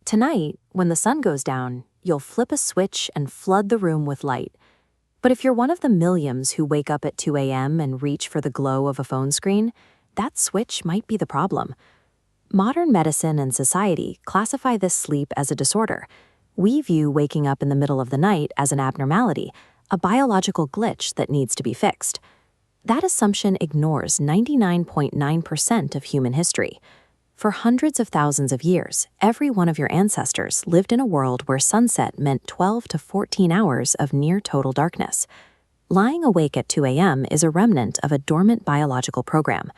Tonight, when the sun goes down, you'll flip a switch and flood the room with light. But if you're one of the millions who wake up at 2 a.m. and reach for the glow of a phone screen, that switch might be the problem. Modern medicine and society classify this sleep as a disorder. We view waking up in the middle of the night as an abnormality, a biological glitch that needs to be fixed. That assumption ignores 99.9% of human history. For hundreds of thousands of years, every one of your ancestors lived in a world where sunset meant 12 to 14 hours of near-total darkness. Lying awake at 2 a.m. is a remnant of a dormant biological program.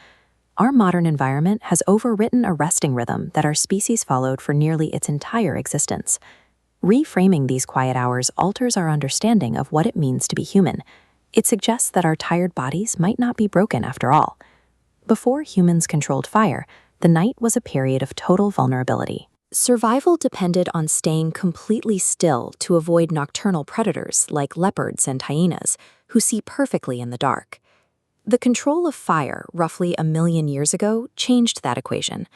Our modern environment has overwritten a resting rhythm that our species followed for nearly its entire existence. Reframing these quiet hours alters our understanding of what it means to be human. It suggests that our tired bodies might not be broken after all. Before humans controlled fire, the night was a period of total vulnerability. Survival depended on staying completely still to avoid nocturnal predators like leopards and hyenas, who see perfectly in the dark. The control of fire, roughly 1 million years ago, changed that equation.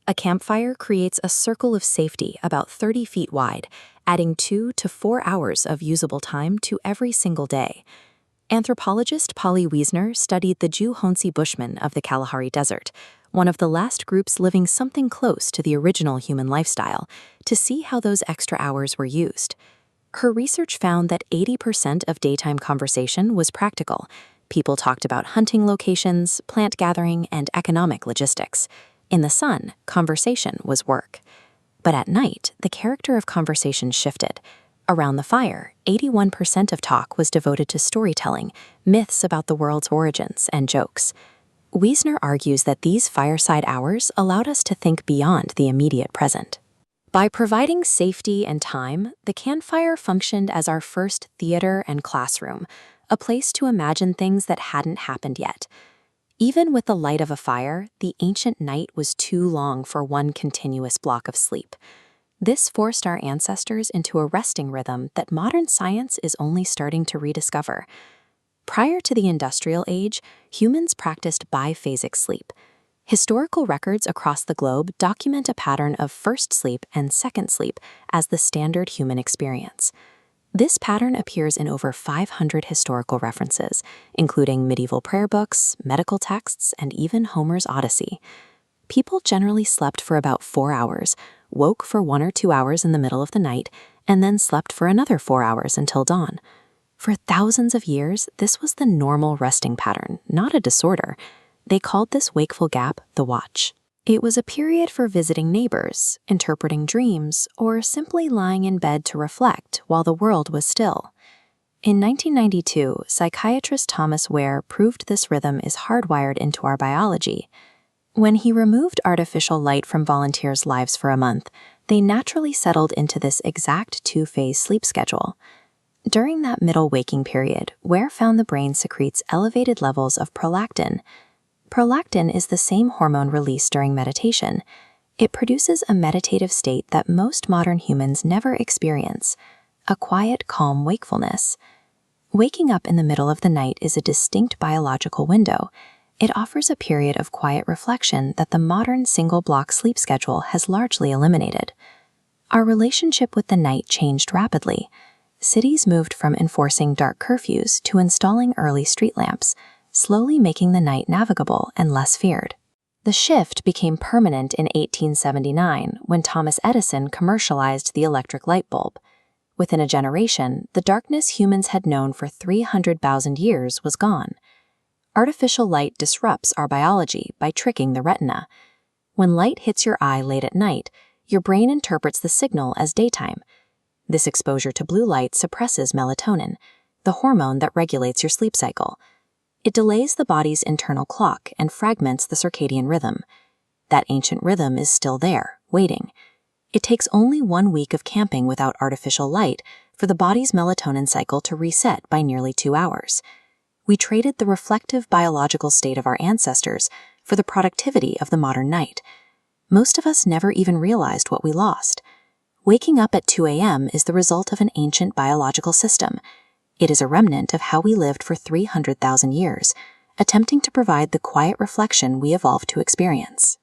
A campfire creates a circle of safety about 30 feet wide, adding 2 to 4 hours of usable time to every single day. Anthropologist Polly Wiesner studied the Juhonsi Bushmen of the Kalahari Desert, one of the last groups living something close to the original human lifestyle, to see how those extra hours were used. Her research found that 80% of daytime conversation was practical. People talked about hunting locations, plant gathering, and economic logistics. In the sun, conversation was work. But at night, the character of conversation shifted. Around the fire, 81% of talk was devoted to storytelling, myths about the world's origins, and jokes. Wiesner argues that these fireside hours allowed us to think beyond the immediate present. By providing safety and time, the campfire functioned as our first theater and classroom, a place to imagine things that hadn't happened yet. Even with the light of a fire, the ancient night was too long for one continuous block of sleep. This forced our ancestors into a resting rhythm that modern science is only starting to rediscover. Prior to the industrial age, humans practiced biphasic sleep. Historical records across the globe document a pattern of first sleep and second sleep as the standard human experience. This pattern appears in over 500 historical references, including medieval prayer books, medical texts, and even Homer's Odyssey. People generally slept for about 4 hours, woke for 1 or 2 hours in the middle of the night, and then slept for another 4 hours until dawn. For thousands of years, this was the normal resting pattern, not a disorder. They called this wakeful gap the watch. It was a period for visiting neighbors, interpreting dreams, or simply lying in bed to reflect while the world was still. In 1992, psychiatrist Thomas Ware proved this rhythm is hardwired into our biology. When he removed artificial light from volunteers' lives for a month, they naturally settled into this exact 2-phase sleep schedule. During that middle waking period, Ware found the brain secretes elevated levels of prolactin. Prolactin is the same hormone released during meditation. It produces a meditative state that most modern humans never experience, a quiet, calm wakefulness. Waking up in the middle of the night is a distinct biological window. It offers a period of quiet reflection that the modern single-block sleep schedule has largely eliminated. Our relationship with the night changed rapidly. Cities moved from enforcing dark curfews to installing early street lamps, slowly making the night navigable and less feared. The shift became permanent in 1879 when Thomas Edison commercialized the electric light bulb. Within a generation, the darkness humans had known for 300,000 years was gone. Artificial light disrupts our biology by tricking the retina. When light hits your eye late at night, your brain interprets the signal as daytime. This exposure to blue light suppresses melatonin, the hormone that regulates your sleep cycle. It delays the body's internal clock and fragments the circadian rhythm. That ancient rhythm is still there, waiting. It takes only 1 week of camping without artificial light for the body's melatonin cycle to reset by nearly 2 hours. We traded the reflective biological state of our ancestors for the productivity of the modern night. Most of us never even realized what we lost. Waking up at 2 a.m. is the result of an ancient biological system. It is a remnant of how we lived for 300,000 years, attempting to provide the quiet reflection we evolved to experience.